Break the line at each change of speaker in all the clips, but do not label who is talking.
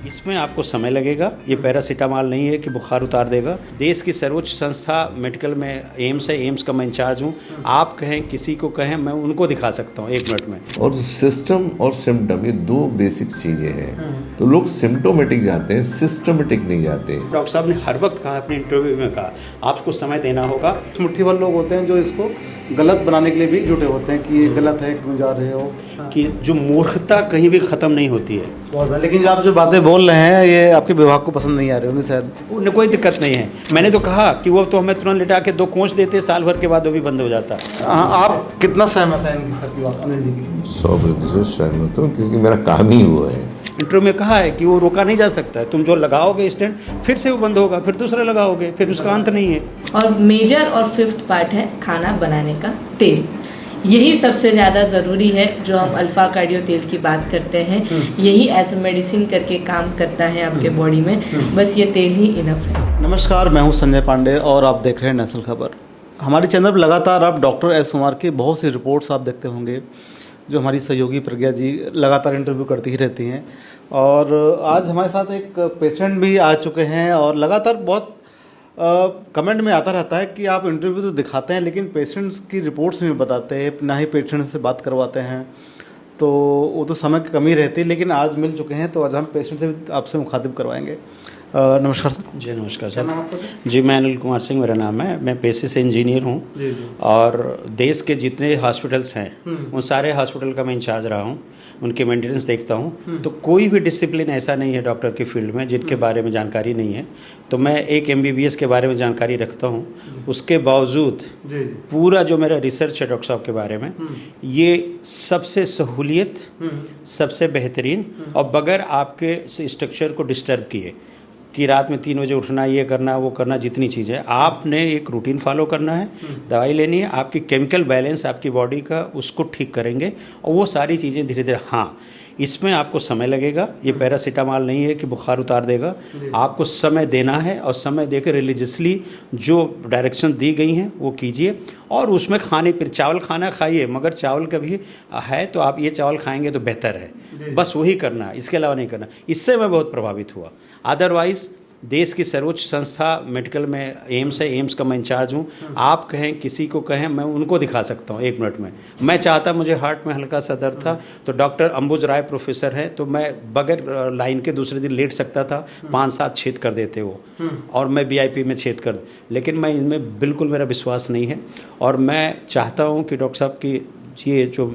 इसमें आपको समय लगेगा। ये पैरासीटामॉल नहीं है कि बुखार उतार देगा। देश की सर्वोच्च संस्था मेडिकल में एम्स है, एम्स का मैं इंचार्ज हूँ। आप कहें, किसी को कहें, मैं उनको दिखा सकता हूँ 1 मिनट में।
और सिस्टम और सिम्टम, ये 2 बेसिक चीज़ें हैं। तो लोग सिम्टोमेटिक जाते हैं, सिस्टमेटिक नहीं जाते।
डॉक्टर साहब ने हर वक्त कहा, अपने इंटरव्यू में कहा, आपको समय देना होगा।
मुट्ठी भर लोग होते हैं जो इसको गलत बनाने के लिए भी जुटे होते हैं कि ये गलत है, क्यों जा रहे हो,
कि जो मूर्खता कहीं भी ख़त्म नहीं होती है।
लेकिन आप जो बातें बोल रहे हैं ये आपके विभाग को पसंद नहीं आ रही होंगी शायद।
उन्हें कोई दिक्कत नहीं है। मैंने तो कहा कि वो तो हमें तुरंत लिटा के 2 कोंच देते, साल भर के बाद वो भी बंद हो जाता।
आप कितना सहमत हैं इनकी सबकी बात? अनिल जी की
100% सहमत हूँ, क्योंकि मेरा काम ही वो है।
इंटरव्यू में कहा है कि वो रोका नहीं जा सकता है। तुम जो लगाओगे स्टेंट, फिर से वो बंद होगा, फिर दूसरा लगाओगे, फिर उसका अंत नहीं है।
और मेजर और 5th पार्ट है खाना बनाने का तेल। यही सबसे ज़्यादा ज़रूरी है। जो हम अल्फ़ा कार्डियो तेल की बात करते हैं, यही एज ए मेडिसिन करके काम करता है आपके बॉडी में। बस ये तेल ही इनफ है।
नमस्कार, मैं हूं संजय पांडे और आप देख रहे हैं नेशनल खबर। हमारे चैनल पर लगातार आप डॉक्टर एस कुमार की बहुत सी रिपोर्ट्स आप देखते होंगे, जो हमारी सहयोगी प्रज्ञा जी लगातार इंटरव्यू करती ही रहती हैं। और आज हमारे साथ एक पेशेंट भी आ चुके हैं और लगातार बहुत कमेंट में आता रहता है कि आप इंटरव्यू तो दिखाते हैं लेकिन पेशेंट्स की रिपोर्ट्स नहीं बताते हैं, ना ही पेशेंट से बात करवाते हैं। तो वो तो समय की कमी रहती है, लेकिन आज मिल चुके हैं तो आज हम पेशेंट से आपसे मुखातिब करवाएंगे। नमस्कार सर।
जी नमस्कार
क्या
सर।
नाम आपका?
जी, मैं अनिल कुमार सिंह मेरा नाम है। मैं पेशे से इंजीनियर हूँ।
जी जी।
और देश के जितने हॉस्पिटल्स हैं उन सारे हॉस्पिटल का मैं इंचार्ज रहा हूँ, उनके मेंटेनेंस देखता हूँ। तो कोई भी डिसिप्लिन ऐसा नहीं है डॉक्टर की फील्ड में जिनके बारे में जानकारी नहीं है। तो मैं एक MBBS के बारे में जानकारी रखता हूँ। उसके बावजूद पूरा जो मेरा रिसर्च है डॉक्टर साहब के बारे में, ये सबसे सहूलियत, सबसे बेहतरीन, और बगैर आपके स्ट्रक्चर को डिस्टर्ब किए कि रात में 3 बजे उठना, ये करना, वो करना, जितनी चीज़ें आपने एक रूटीन फॉलो करना है, दवाई लेनी है, आपकी केमिकल बैलेंस आपकी बॉडी का उसको ठीक करेंगे, और वो सारी चीज़ें धीरे धीरे। हाँ, इसमें आपको समय लगेगा। ये पैरासीटामॉल नहीं है कि बुखार उतार देगा। आपको समय देना है और समय देकर रिलीजियसली जो डायरेक्शन दी गई हैं वो कीजिए। और उसमें खाने पर चावल खाना खाइए, मगर चावल कभी है तो आप ये चावल खाएंगे तो बेहतर है। बस वही करना है, इसके अलावा नहीं करना। इससे मैं बहुत प्रभावित हुआ। अदरवाइज़ देश की सर्वोच्च संस्था मेडिकल में एम्स है, एम्स का मैं इंचार्ज हूँ। आप कहें, किसी को कहें, मैं उनको दिखा सकता हूँ 1 मिनट में। मैं चाहता, मुझे हार्ट में हल्का सा दर्द था तो डॉक्टर अंबुज राय प्रोफेसर हैं, तो मैं बगैर लाइन के दूसरे दिन लेट सकता था। 5-7 छेद कर देते वो, और मैं VIP में छेद कर। लेकिन मैं इनमें बिल्कुल, मेरा विश्वास नहीं है। और मैं चाहता हूँ कि डॉक्टर साहब की ये जो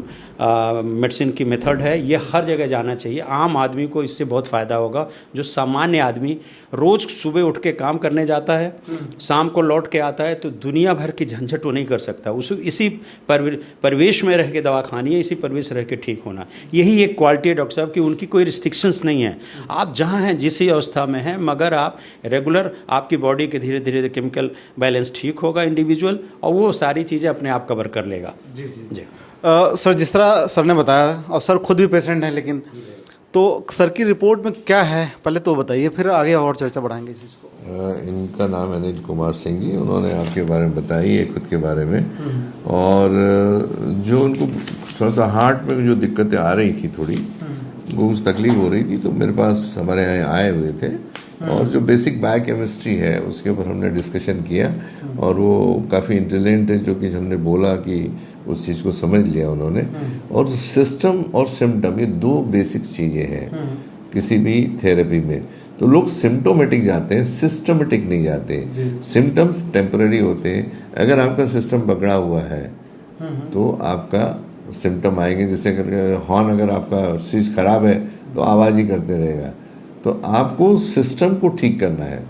मेडिसिन की मेथड है, ये हर जगह जाना चाहिए। आम आदमी को इससे बहुत फ़ायदा होगा। जो सामान्य आदमी रोज़ सुबह उठ के काम करने जाता है, शाम को लौट के आता है, तो दुनिया भर की झंझट वो नहीं कर सकता। उस इसी परिवेश में रह के दवा खानी है, इसी परिवेश रह के ठीक होना। यही एक क्वालिटी है डॉक्टर साहब की। उनकी कोई रिस्ट्रिक्शंस नहीं है। आप जहाँ हैं, जिस अवस्था में हैं, मगर आप रेगुलर, आपकी बॉडी के धीरे धीरे केमिकल बैलेंस ठीक होगा इंडिविजुअल, और वो सारी चीज़ें अपने आप कवर कर लेगा।
जी जी
जी।
सर, जिस तरह सर ने बताया, और सर खुद भी पेशेंट हैं, लेकिन तो सर की रिपोर्ट में क्या है पहले तो बताइए, फिर आगे और चर्चा बढ़ाएंगे इस चीज़ को।
इनका नाम अनिल कुमार सिंह जी। उन्होंने आपके बारे में बताई है, खुद के बारे में। और जो उनको थोड़ा सा हार्ट में जो दिक्कतें आ रही थी, थोड़ी वो उस तकलीफ हो रही थी, तो मेरे पास हमारे यहाँ आए हुए थे। और जो बेसिक बायोकेमिस्ट्री है उसके ऊपर हमने डिस्कशन किया, और वो काफ़ी इंटेलिजेंट है, जो कि हमने बोला कि उस चीज़ को समझ लिया उन्होंने। और सिस्टम और सिम्टम, ये 2 बेसिक चीज़ें हैं किसी भी थेरेपी में। तो लोग सिम्टोमेटिक जाते हैं, सिस्टमेटिक नहीं जाते। सिम्टम्स टेम्पररी होते हैं। अगर आपका सिस्टम पकड़ा हुआ है तो आपका सिम्टम आएंगे। जैसे हॉर्न, अगर आपका स्विच खराब है तो आवाज़ ही करते रहेगा। तो आपको सिस्टम को ठीक करना है,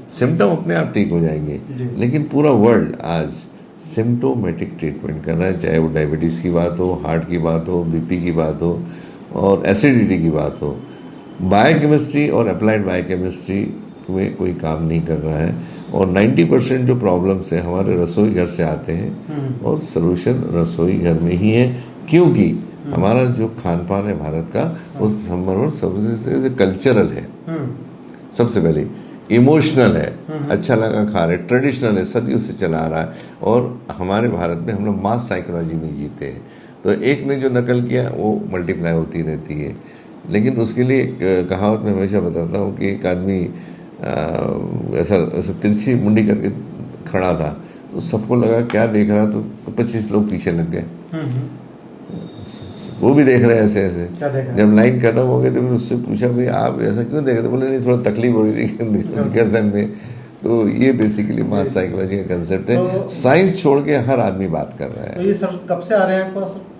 सिम्टम अपने आप ठीक हो जाएंगे। लेकिन पूरा वर्ल्ड आज सिम्टोमेटिक ट्रीटमेंट कर रहा है, चाहे वो डायबिटीज़ की बात हो, हार्ट की बात हो, BP की बात हो, और एसिडिटी की बात हो। बायोकेमिस्ट्री और अप्लाइड बायोकेमिस्ट्री में कोई काम नहीं कर रहा है। और 90% जो प्रॉब्लम्स हैं हमारे रसोई घर से आते हैं, और सलूशन रसोई घर में ही है। क्योंकि हमारा जो खान पान है भारत का, उस नंबर सबसे कल्चरल है, सबसे पहले इमोशनल है, अच्छा लगा खा रहे, ट्रेडिशनल है, सदियों से चला आ रहा है। और हमारे भारत में हम लोग मास साइकोलॉजी में जीते हैं। तो एक ने जो नकल किया वो मल्टीप्लाई होती रहती है। लेकिन उसके लिए एक कहावत मैं हमेशा बताता हूँ कि एक आदमी ऐसा तिरछी मुंडी करके खड़ा था, तो सबको लगा क्या देख रहा, तो 25 लोग पीछे लग गए। वो भी देख रहे हैं ऐसे ऐसे। जब लाइन खत्म हो गई तो फिर उससे पूछा, भाई आप ऐसा क्यों देख रहे थे? बोले नहीं, थोड़ा तकलीफ हो रही थी गर्दन में। तो ये बेसिकली मास साइकोलॉजी का कंसेप्ट है। साइंस छोड़ के हर आदमी बात कर रहा है।
तो ये सर कब से आ रहे हैं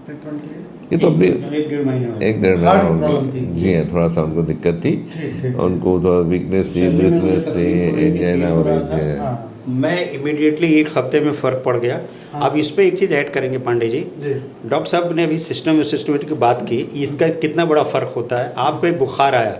ट्रीटमेंट के लिए?
ये तो अभी 1-1.5 महीना हो गया। जी हाँ, थोड़ा सा उनको दिक्कत थी, उनको थोड़ा वीकनेस थी, ब्रीथलेस थे, एंजाइना हो रही थी।
मैं इमीडिएटली एक हफ्ते में फ़र्क पड़ गया। अब इस पे एक चीज़ ऐड करेंगे पांडे जी। डॉक्टर साहब ने अभी सिस्टमेटिक की बात की, इसका कितना बड़ा फ़र्क होता है। आपको एक बुखार आया,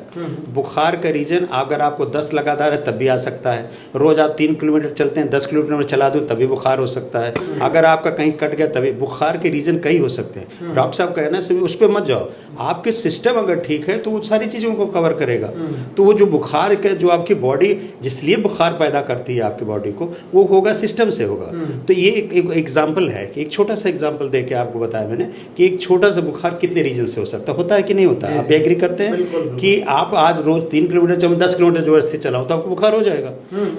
बुखार का रीज़न अगर आपको 10 लगातार है तब भी आ सकता है। रोज़ आप 3 किलोमीटर चलते हैं, 10 किलोमीटर चला दो तभी बुखार हो सकता है। अगर आपका कहीं कट गया तभी बुखार के रीज़न कई हो सकते हैं। डॉक्टर साहब कहना सिर्फ उस पर मत जाओ, आपके सिस्टम अगर ठीक है तो वो सारी चीज़ों को कवर करेगा। तो वो जो बुखार का जो आपकी बॉडी जिसलिए बुखार पैदा करती है आपकी बॉडी को, वो होगा सिस्टम से होगा। तो ये एक एग्जाम्पल है कि एक छोटा सा एग्जाम्पल दे के आपको बताया मैंने कि एक छोटा सा बुखार कितने रीजन से हो सकता है, होता है कि नहीं होता है। आप एग्री करते हैं कि आप आज रोज 3 किलोमीटर 10 किलोमीटर जबरदस्ती चलाओ तो आपको बुखार हो जाएगा।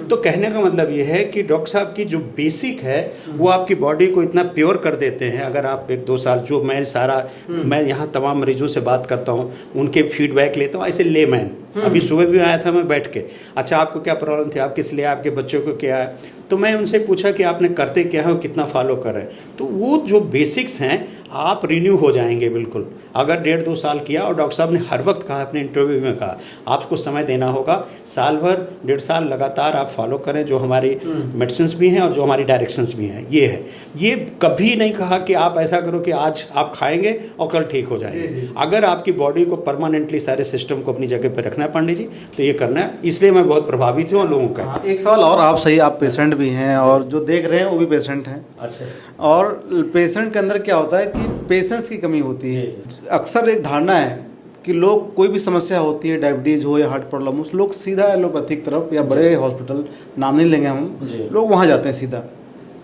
तो कहने का मतलब ये है कि डॉक्टर साहब की जो बेसिक है वो आपकी बॉडी को इतना प्योर कर देते हैं। अगर आप 1-2 साल जो मैं यहाँ तमाम मरीजों से बात करता हूँ, उनके फीडबैक लेता हूँ ऐसे लेमैन। अभी सुबह भी आया था मैं बैठ के, अच्छा आपको क्या प्रॉब्लम थी, आप किस लिए, आपके बच्चों को क्या है, तो मैं उनसे पूछा कि आपने करते क्या है और कितना फॉलो कर रहे हैं। तो वो जो बेसिक्स हैं आप रिन्यू हो जाएंगे बिल्कुल। अगर 1.5-2 साल किया, और डॉक्टर साहब ने हर वक्त कहा, अपने इंटरव्यू में कहा, आपको समय देना होगा, साल भर 1.5 साल लगातार आप फॉलो करें जो हमारी मेडिसिन्स भी हैं और जो हमारी डायरेक्शंस भी हैं। ये है, ये कभी नहीं कहा कि आप ऐसा करो कि आज आप खाएंगे और कल ठीक हो जाएंगे। अगर आपकी बॉडी को परमानेंटली सारे सिस्टम को अपनी जगह पर रखना है पांडे जी, तो ये करना है। इसलिए मैं बहुत प्रभावित हूँ लोगों का।
एक सवाल और, आप सही, आप पेशेंट भी हैं और जो देख रहे हैं वो भी पेशेंट हैं।
अच्छा।
और पेशेंट के अंदर क्या होता है कि पेशेंस की कमी होती है। अक्सर एक धारणा है कि लोग, कोई भी समस्या होती है, डायबिटीज़ हो या हार्ट प्रॉब्लम हो, लोग सीधा एलोपैथिक तरफ या बड़े हॉस्पिटल, नाम नहीं लेंगे हम, लोग वहाँ जाते हैं सीधा।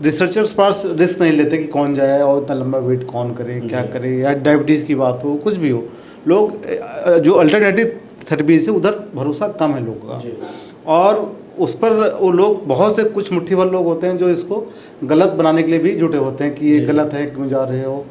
रिसर्चर्स पास रिस्क नहीं लेते कि कौन जाए और इतना लंबा वेट कौन करे, क्या करे, या डायबिटीज़ की बात हो, कुछ भी हो, लोग जो अल्टरनेटिव थेरेपी से उधर भरोसा कम है लोगों का। और उस पर वो लोग, बहुत से कुछ मुट्ठी भर लोग होते हैं जो इसको गलत बनाने के लिए भी जुटे होते हैं कि ये गलत है, क्यों जा रहे हो।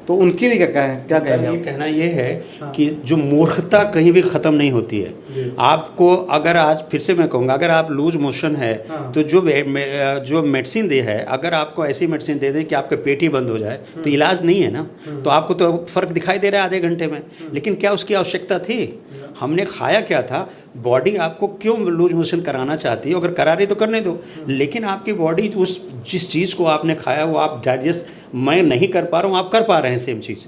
तो उनके लिए क्या कहेंगे?
ये कहना ये है कि जो मूर्खता कहीं भी ख़त्म नहीं होती है। आपको अगर आज फिर से मैं कहूँगा, अगर आप लूज मोशन है तो जो मेडिसिन दे है, अगर आपको ऐसी मेडिसिन दे दें कि आपका पेट ही बंद हो जाए तो इलाज नहीं है ना। तो आपको तो फ़र्क दिखाई दे रहा है आधे घंटे में, लेकिन क्या उसकी आवश्यकता थी? हमने खाया क्या था? बॉडी आपको क्यों लूज मोशन कराना चाहती है? अगर करा रही तो करने दो, लेकिन आपकी बॉडी जिस चीज़ को आपने खाया वो आप डाइजेस्ट, मैं नहीं कर पा रहा हूँ, आप कर पा रहे हैं सेम चीज़।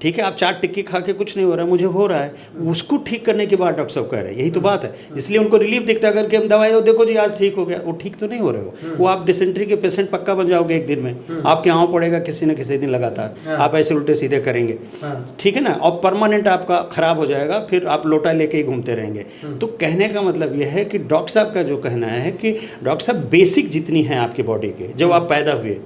ठीक है, आप 4 टिक्की खा के कुछ नहीं हो रहा है, मुझे हो रहा है, उसको ठीक करने के बाद डॉक्टर साहब कह रहे हैं, यही तो बात है। इसलिए उनको रिलीफ दिखता है, अगर कि हम दवाई दो, देखो जी आज ठीक हो गया, वो ठीक तो नहीं हो रहे हो। वो आप डिसेंट्री के पेशेंट पक्का बन जाओगे एक दिन में, आपके यहाँ पड़ेगा किसी न किसी दिन लगातार, आप ऐसे उल्टे सीधे करेंगे, ठीक है ना, और परमानेंट आपका खराब हो जाएगा, फिर आप लोटा लेके ही घूमते रहेंगे। तो कहने का मतलब यह है कि डॉक्टर साहब का जो कहना है कि डॉक्टर साहब बेसिक जितनी है आपकी बॉडी के, जब आप पैदा हुए,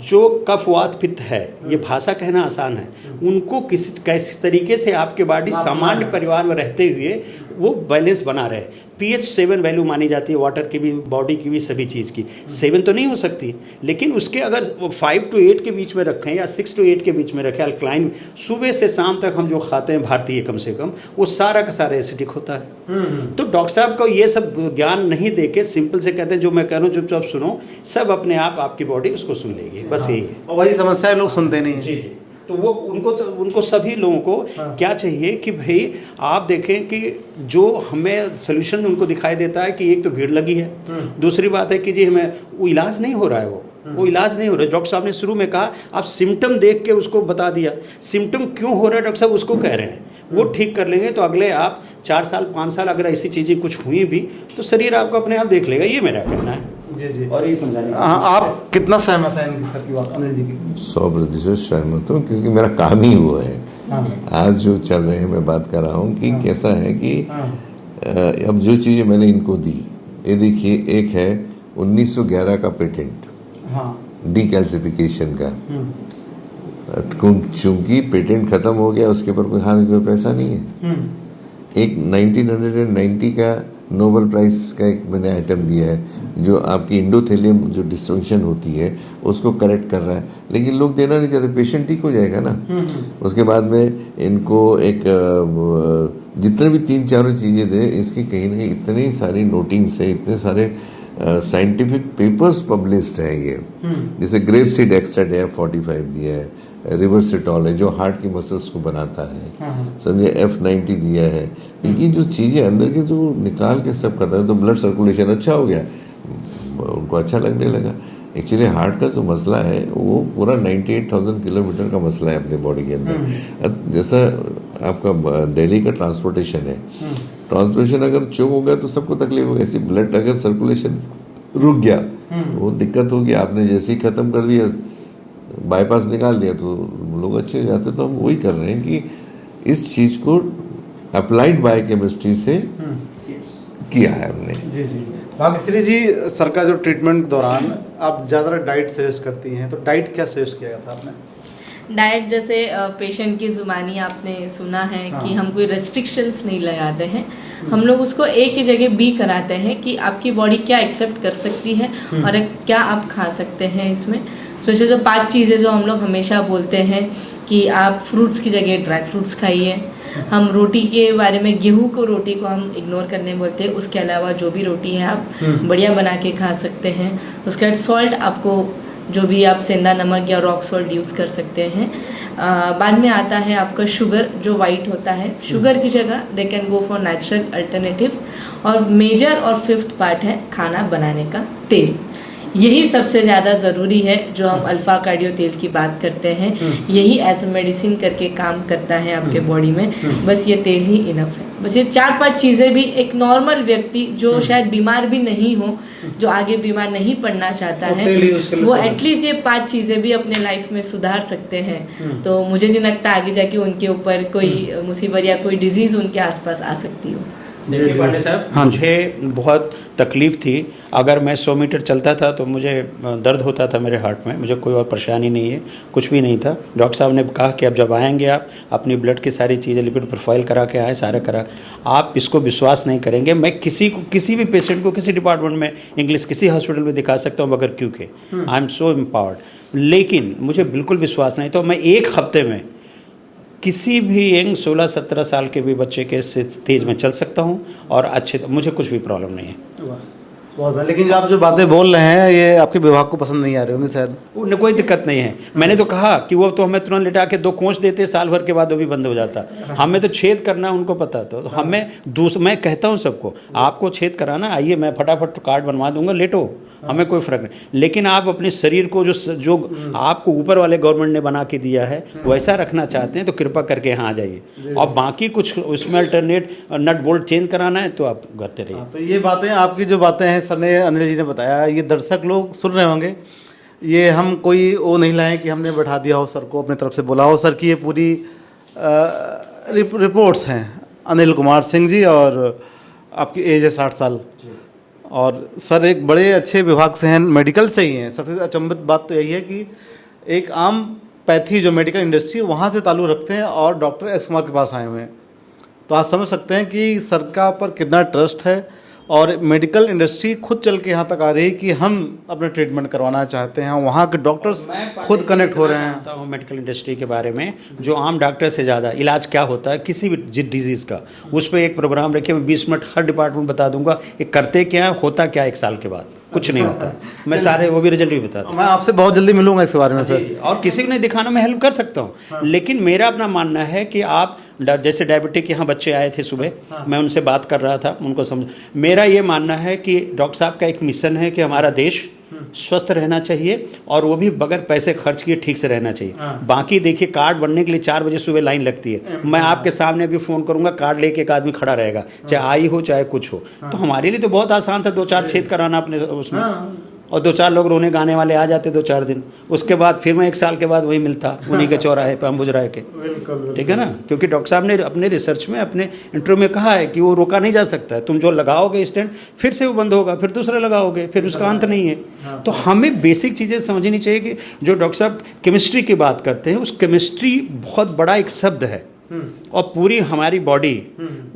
जो कफ वात पित्त है, ये भाषा कहना आसान है, उनको कैसे तरीके से आपके बॉडी सामान्य परिवार में रहते हुए वो बैलेंस बना रहे। pH 7 वैल्यू मानी जाती है वाटर की भी, बॉडी की भी, सभी चीज़ की। 7 तो नहीं हो सकती, लेकिन उसके अगर 5 to 8 के बीच में रखें या 6 to 8 के बीच में रखें, अल्कलाइन, सुबह से शाम तक हम जो खाते हैं भारतीय कम से कम, वो सारा का सारा एसिडिक होता है। तो डॉक्टर साहब को ये सब ज्ञान नहीं दे के सिंपल से कहते हैं जो मैं कह रहा हूँ चुपचाप सुनो, सब अपने आप आपकी बॉडी उसको सुन लेगी, बस यही है।
और वही समस्या लोग सुनते नहीं।
जी जी। तो वो उनको सभी लोगों को क्या चाहिए कि भाई आप देखें कि जो हमें सोल्यूशन उनको दिखाई देता है कि एक तो भीड़ लगी है, दूसरी बात है कि जी हमें वो इलाज नहीं हो रहा है, वो इलाज नहीं हो रहा है। डॉक्टर साहब ने शुरू में कहा, आप सिम्टम देख के उसको बता दिया, सिम्टम क्यों हो रहा है डॉक्टर साहब उसको कह रहे हैं, वो ठीक कर लेंगे तो अगले आप 4 साल 5 साल अगर ऐसी चीज़ें कुछ हुई भी तो शरीर आपको अपने आप देख लेगा, ये मेरा कहना है।
जी।
और ये समझाने
आप कितना सहमत हैं इनकी सर की बात, अनिल जी की?
100% सहमत हूँ, क्योंकि मेरा काम ही वो है। आज जो चल रहे हैं, मैं बात कर रहा हूँ कि कैसा है कि अब जो चीज़ें मैंने इनको दी, ये देखिए, एक है 1911 का पेटेंट, डीकैल्सिफिकेशन का, चूंकि पेटेंट खत्म हो गया, उसके ऊपर कोई खाने का पैसा नहीं है। एक 1990 का नोबेल प्राइज का एक मैंने आइटम दिया है जो आपकी इंडोथेलियम जो डिस्फंक्शन होती है उसको करेक्ट कर रहा है, लेकिन लोग देना नहीं चाहते। पेशेंट ठीक हो जाएगा ना, उसके बाद में इनको एक जितने भी 3-4 चीज़ें दे, इसकी कहीं ना कहीं इतनी सारी नोटिंग्स है, इतने सारे साइंटिफिक पेपर्स पब्लिश्ड हैं ये। जैसे ग्रेप सीड एक्सट्रैक्ट है 45 दिया है, रिवर्सिटॉल है जो हार्ट की मसल्स को बनाता है, समझे, F90 दिया है। ये जो चीज़ें अंदर के जो निकाल के सब करता है तो ब्लड सर्कुलेशन अच्छा हो गया, उनको अच्छा लगने लगा। एक्चुअली हार्ट का जो मसला है वो पूरा 98,000 किलोमीटर का मसला है अपने बॉडी के अंदर। जैसा आपका दिल्ली का ट्रांसपोर्टेशन है, ट्रांसपोर्टेशन अगर चोक हो गया तो सबको तकलीफ होगी। ऐसी ब्लड अगर सर्कुलेशन रुक गया तो वो दिक्कत होगी। आपने जैसे ही ख़त्म कर दिया, बाईपास निकाल दिया तो लोग अच्छे हो जाते। तो हम वही कर रहे हैं कि इस चीज़ को अप्लाइड बायोकेमिस्ट्री से किया है हमने।
जी जी। भाग्यश्री जी, सर का जो ट्रीटमेंट के दौरान आप ज़्यादा डाइट सजेस्ट करती हैं, तो डाइट क्या सजेस्ट किया था आपने?
डाइट जैसे पेशेंट की ज़ुबानी आपने सुना है कि हम कोई रेस्ट्रिक्शंस नहीं लगाते हैं, हम लोग उसको ए की जगह बी कराते हैं कि आपकी बॉडी क्या एक्सेप्ट कर सकती है और क्या आप खा सकते हैं। इसमें स्पेशल जो 5 चीज़ें जो हम लोग हमेशा बोलते हैं कि आप फ्रूट्स की जगह ड्राई फ्रूट्स खाइए। हम रोटी के बारे में, गेहूं को रोटी को हम इग्नोर करने बोलते हैं, उसके अलावा जो भी रोटी है आप बढ़िया बना के खा सकते हैं। उसके बाद सॉल्ट, आपको जो भी आप सेंधा नमक या रॉक सॉल्ट यूज़ कर सकते हैं। बाद में आता है आपका शुगर जो वाइट होता है, शुगर की जगह they can go for natural alternatives. और मेजर और 5th पार्ट है खाना बनाने का तेल। यही सबसे ज़्यादा ज़रूरी है जो हम अल्फ़ा कार्डियो तेल की बात करते हैं। यही एज अ मेडिसिन करके काम करता है आपके बॉडी में। बस ये तेल ही इनफ है। बस ये 4-5 चीज़ें भी एक नॉर्मल व्यक्ति जो शायद बीमार भी नहीं हो, जो आगे बीमार नहीं पड़ना चाहता है, वो एटलीस्ट ये 5 चीज़ें भी अपने लाइफ में सुधार सकते हैं। तो मुझे नहीं लगता आगे जाके उनके ऊपर कोई मुसीबत या कोई डिजीज़ उनके आसपास आ सकती हो।
देखिए पांडे साहब, मुझे बहुत तकलीफ़ थी। अगर मैं 100 मीटर चलता था तो मुझे दर्द होता था मेरे हार्ट में। मुझे कोई और परेशानी नहीं है, कुछ भी नहीं था। डॉक्टर साहब ने कहा कि अब जब आएंगे आप अपनी ब्लड की सारी चीज़ें, लिपिड प्रोफाइल करा के आए, सारा करा। आप इसको विश्वास नहीं करेंगे, मैं किसी भी पेशेंट को किसी डिपार्टमेंट में, इंग्लिश किसी हॉस्पिटल में दिखा सकता हूँ बगैर क्यों के। I am so empowered. लेकिन मुझे बिल्कुल विश्वास नहीं। तो मैं 1 हफ्ते में किसी भी यंग 16-17 साल के भी बच्चे के तेज में चल सकता हूँ और अच्छे, मुझे कुछ भी प्रॉब्लम नहीं है।
बहुत बढ़िया। लेकिन आप जो बातें बोल रहे हैं ये आपके विभाग को पसंद नहीं आ रही होंगी शायद।
उन्हें कोई दिक्कत नहीं है। मैंने तो कहा कि वो तो हमें तुरंत लिटा के 2 कोंच देते, साल भर के बाद वो भी बंद हो जाता। हमें तो छेद करना उनको पता। तो हमें मैं कहता हूँ सबको, आपको छेद कराना, आइए मैं फटाफट कार्ड बनवा दूंगा, लेटो, हमें कोई फ़र्क नहीं। लेकिन आप अपने शरीर को जो आपको ऊपर वाले गवर्नमेंट ने बना के दिया है वैसा रखना चाहते हैं तो कृपा करके यहाँ आ जाइए। और बाकी कुछ उसमें अल्टरनेट नट बोल्ट चेंज कराना है तो आप करते रहिए।
तो ये बातें, आपकी जो बातें हैं सर ने, अनिल जी ने बताया, ये दर्शक लोग सुन रहे होंगे। ये हम कोई वो नहीं लाए कि हमने बैठा दिया हो सर को, अपनी तरफ से बोला हो। सर की ये पूरी रिपोर्ट्स हैं। अनिल कुमार सिंह जी, और आपकी एज है 60 साल, और सर एक बड़े अच्छे विभाग से हैं, मेडिकल से ही हैं। सबसे अचंभित बात तो यही है कि एक आम पैथी जो मेडिकल इंडस्ट्री वहाँ से ताल्लुक़ रखते हैं और डॉक्टर एस कुमार के पास आए हुए हैं। तो आप समझ सकते हैं कि सर का पर कितना ट्रस्ट है, और मेडिकल इंडस्ट्री खुद चल के यहाँ तक आ रही है कि हम अपने ट्रीटमेंट करवाना चाहते हैं। वहाँ के डॉक्टर्स खुद कनेक्ट हो रहे हैं।
मेडिकल इंडस्ट्री के बारे में, जो आम डॉक्टर से ज़्यादा इलाज क्या होता है किसी भी डिजीज़ का, उस पर एक प्रोग्राम रखिए। मैं 20 मिनट हर डिपार्टमेंट बता दूंगा कि करते क्या है, होता क्या 1 साल के बाद कुछ नहीं होता। मैं सारे वो भी रिजल्ट भी बता दूँ।
मैं आपसे बहुत जल्दी मिलूंगा इस बारे में सर।
और किसी को नहीं दिखाना, मैं हेल्प कर सकता हूँ। लेकिन मेरा अपना मानना है कि आप जैसे डायबिटिक यहाँ बच्चे आए थे सुबह, मैं उनसे बात कर रहा था, उनको समझ, मेरा ये मानना है कि डॉक्टर साहब का एक मिशन है कि हमारा देश स्वस्थ रहना चाहिए, और वो भी बगैर पैसे खर्च किए ठीक से रहना चाहिए। बाकी देखिए, कार्ड बनने के लिए 4 बजे सुबह लाइन लगती है। मैं आपके सामने अभी फ़ोन करूंगा, कार्ड लेके एक आदमी खड़ा रहेगा, चाहे आई हो चाहे कुछ हो। तो हमारे लिए तो बहुत आसान था 2-4 छेद कराना अपने उसमें। और 2-4 लोग रोने गाने वाले आ जाते 2-4 दिन, उसके बाद फिर मैं 1 साल के बाद वही मिलता उन्हीं के चौराहे पे अम्बुज राय के। ठीक है ना, क्योंकि डॉक्टर साहब ने अपने रिसर्च में अपने इंटरव्यू में कहा है कि वो रोका नहीं जा सकता है, तुम जो लगाओगे स्टेंट फिर से वो बंद होगा, फिर दूसरा लगाओगे, फिर उसका अंत नहीं है। तो हमें बेसिक चीज़ें समझनी चाहिए कि जो डॉक्टर साहब केमिस्ट्री की बात करते हैं, उस केमिस्ट्री बहुत बड़ा एक शब्द है और पूरी हमारी बॉडी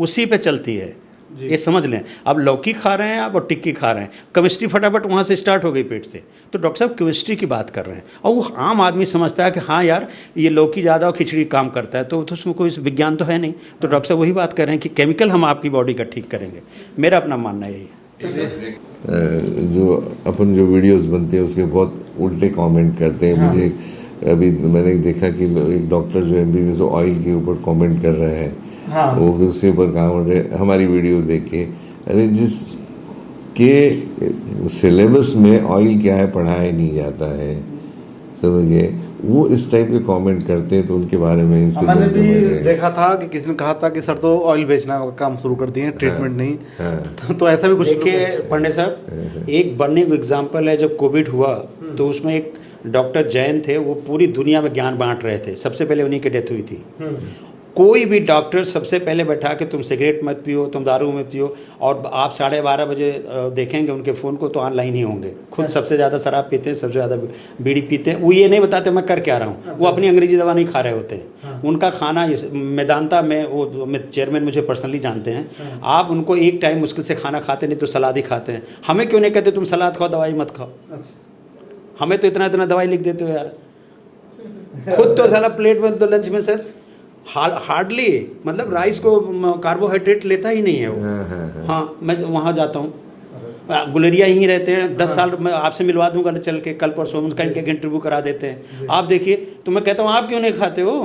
उसी पे चलती है, ये समझ लें। अब लौकी खा रहे हैं आप और टिक्की खा रहे हैं, केमिस्ट्री फटाफट वहाँ से स्टार्ट हो गई पेट से। तो डॉक्टर साहब केमिस्ट्री की बात कर रहे हैं और वो आम आदमी समझता है कि हाँ यार ये लौकी ज़्यादा और खिचड़ी काम करता है, तो उसमें कोई विज्ञान तो है नहीं। तो डॉक्टर साहब वही बात कर रहे हैं कि केमिकल हम आपकी बॉडी का ठीक करेंगे। मेरा अपना मानना यही है।
जो अपन जो वीडियोस बनते हैं उसके बहुत उल्टे कमेंट करते हैं। मुझे अभी मैंने देखा कि एक डॉक्टर जो MBBS ऑयल के ऊपर कमेंट कर रहे हैं, वो उसके ऊपर कमेंट हमारी वीडियो देख के, अरे जिस के सिलेबस में ऑयल क्या है पढ़ाया नहीं जाता है, समझिए, वो इस टाइप के कमेंट करते हैं। तो उनके बारे में
मैंने भी देखा था कि किसी ने कहा था कि सर तो ऑयल बेचना का काम शुरू कर दिए, ट्रीटमेंट नहीं। तो ऐसा भी कुछ।
देखिए पंडित साहब, एक बनने एग्जाम्पल है, जब कोविड हुआ तो उसमें एक डॉक्टर जैन थे, वो पूरी दुनिया में ज्ञान बांट रहे थे, सबसे पहले उन्हीं की डेथ हुई थी। कोई भी डॉक्टर सबसे पहले बैठा के तुम सिगरेट मत पियो, तुम दारू मत पियो, और आप 12:30 बजे देखेंगे उनके फ़ोन को तो ऑनलाइन ही होंगे। खुद सबसे ज़्यादा शराब पीते हैं, सबसे ज़्यादा बीड़ी पीते हैं। वो ये नहीं बताते मैं कर क्या रहा हूँ, वो अपनी अंग्रेजी दवा नहीं खा रहे होते हैं। उनका खाना मेदांता में, वो चेयरमैन मुझे पर्सनली जानते हैं, आप उनको एक टाइम मुश्किल से खाना खाते नहीं तो सलाद ही खाते हैं। हमें क्यों नहीं कहते तुम सलाद खाओ दवाई मत खाओ? हमें तो इतना इतना दवाई लिख देते हो यार। खुद तो साला प्लेट में तो लंच में सर हार्डली, मतलब राइस को कार्बोहाइड्रेट लेता ही नहीं है वो। हाँ, मैं वहाँ जाता हूँ, गुलेरिया यहीं रहते हैं, 10 साल मैं आपसे मिलवा दूंगा चल के, कल परसों उनका इनके इंटरव्यू करा देते हैं। आप देखिए, तो मैं कहता हूँ आप क्यों नहीं खाते हो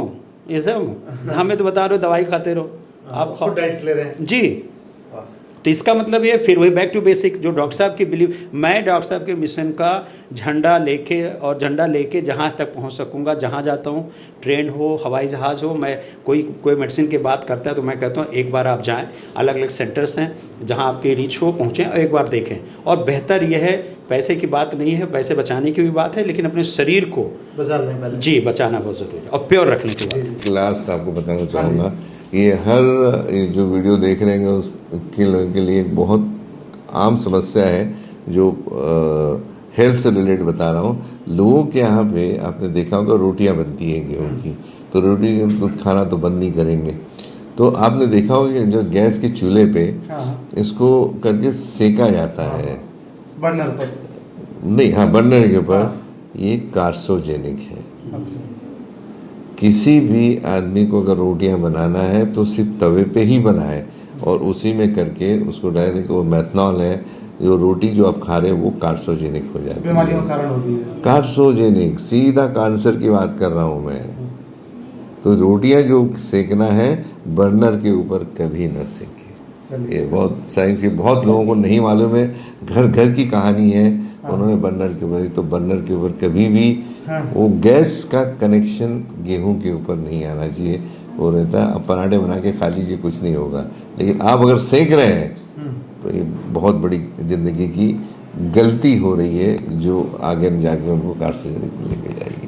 ये सब? हमें तो बता रहे हो दवाई खाते रहो, आप खाओ डाइट ले रहे हैं जी। तो इसका मतलब ये फिर वही बैक टू बेसिक, जो डॉक्टर साहब की बिलीव, मैं डॉक्टर साहब के मिशन का झंडा लेके जहाँ तक पहुँच सकूँगा, जहाँ जाता हूँ, ट्रेन हो, हवाई जहाज़ हो, मैं कोई मेडिसिन की बात करता है तो मैं कहता हूँ एक बार आप जाएं, अलग अलग सेंटर्स हैं जहाँ आपकी रीच हो, पहुँचें और एक बार देखें। और बेहतर यह है, पैसे की बात नहीं है, पैसे बचाने की भी बात है, लेकिन अपने शरीर को बचाना बहुत ज़रूरी है और प्योर रखने की बात।
लास्ट आपको बताना चाहूँगा, ये हर जो वीडियो देख रहे हैं उसके लोगों के लिए एक बहुत आम समस्या है, जो हेल्थ से रिलेटेड बता रहा हूँ। लोगों के यहाँ पे आपने देखा होगा रोटियां बनती हैं गेहूँ की, तो रोटी तो खाना तो बंद नहीं करेंगे। तो आपने देखा होगा कि जो गैस के चूल्हे पे इसको करके सेका जाता है,
बर्नर पर
नहीं, हाँ बर्नर के ऊपर, ये कार्सोजेनिक है। किसी भी आदमी को अगर रोटियां बनाना है तो सिर्फ तवे पे ही बनाए और उसी में करके उसको डायरेक्ट, वो मेथनॉल है, जो रोटी जो आप खा रहे हैं वो कार्सोजेनिक हो जाती है, बीमारियों का कारण होती है। कार्सोजेनिक, सीधा कैंसर की बात कर रहा हूँ मैं। तो रोटियां जो सेकना है बर्नर के ऊपर कभी न सेके। ये बहुत साइंस के बहुत लोगों को नहीं मालूम है, घर घर की कहानी है। उन्होंने बर्नर के ऊपर, तो बर्नर के ऊपर कभी भी वो गैस का कनेक्शन गेहूं के ऊपर नहीं आना चाहिए। वो रहता है, आप पराठे बना के खा लीजिए, कुछ नहीं होगा, लेकिन आप अगर सेक रहे हैं तो ये बहुत बड़ी जिंदगी की गलती हो रही है, जो आगे जाके उनको कार्सोजेनिक में लेके जाएगी।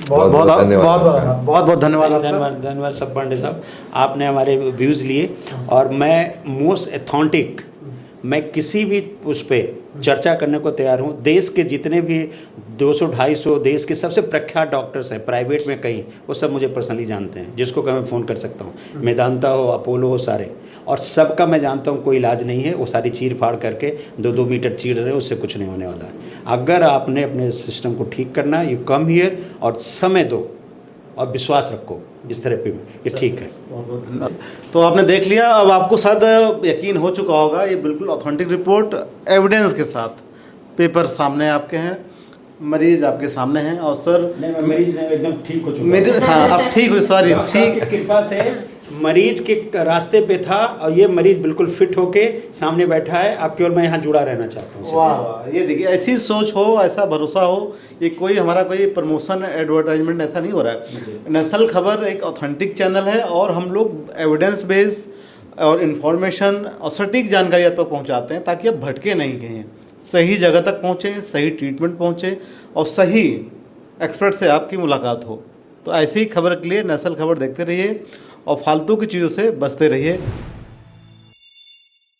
बहुत बहुत
धन्यवाद सब पांडे साहब, आपने हमारे व्यूज़ लिए। और मैं मोस्ट ऑथेंटिक, मैं किसी भी उस पर चर्चा करने को तैयार हूँ। देश के जितने भी 200-250 देश के सबसे प्रख्यात डॉक्टर्स हैं प्राइवेट में कई, वो सब मुझे पर्सनली जानते हैं, जिसको मैं फ़ोन कर सकता हूँ, मेदांता हो, अपोलो हो, सारे, और सबका मैं जानता हूँ कोई इलाज नहीं है। वो सारी चीर फाड़ करके 2-2 मीटर चीर रहे हैं, उससे कुछ नहीं होने वाला है। अगर आपने अपने सिस्टम को ठीक करना है, यू कम हियर और समय दो और विश्वास रखो इस थेरेपी में, ये ठीक है।
बहुत बहुत धन्यवाद। तो आपने देख लिया, अब आपको शायद यकीन हो चुका होगा, ये बिल्कुल ऑथेंटिक रिपोर्ट एविडेंस के साथ, पेपर सामने आपके हैं, मरीज आपके सामने हैं। और सर
मरीज एकदम ठीक हो चुका,
हाँ आप ठीक हो, सॉरी, ठीक,
कृपा से मरीज के रास्ते पे था और ये मरीज बिल्कुल फिट होके सामने बैठा है। अब केवल मैं यहाँ जुड़ा रहना चाहता हूँ।
वाह वाह, ये देखिए, ऐसी सोच हो, ऐसा भरोसा हो। ये कोई हमारा कोई प्रमोशन एडवर्टाइजमेंट ऐसा नहीं हो रहा है। नस्ल खबर एक ऑथेंटिक चैनल है और हम लोग एविडेंस बेस्ड और इन्फॉर्मेशन और सटीक जानकारी आप तक पहुँचाते हैं, ताकि आप भटके नहीं कहीं। सही जगह तक पहुँचें, सही ट्रीटमेंट पहुँचे और सही एक्सपर्ट से आपकी मुलाकात हो। तो ऐसी ही खबर के लिए नेशनल खबर देखते रहिए और फालतू की चीज़ों से बचते रहिए।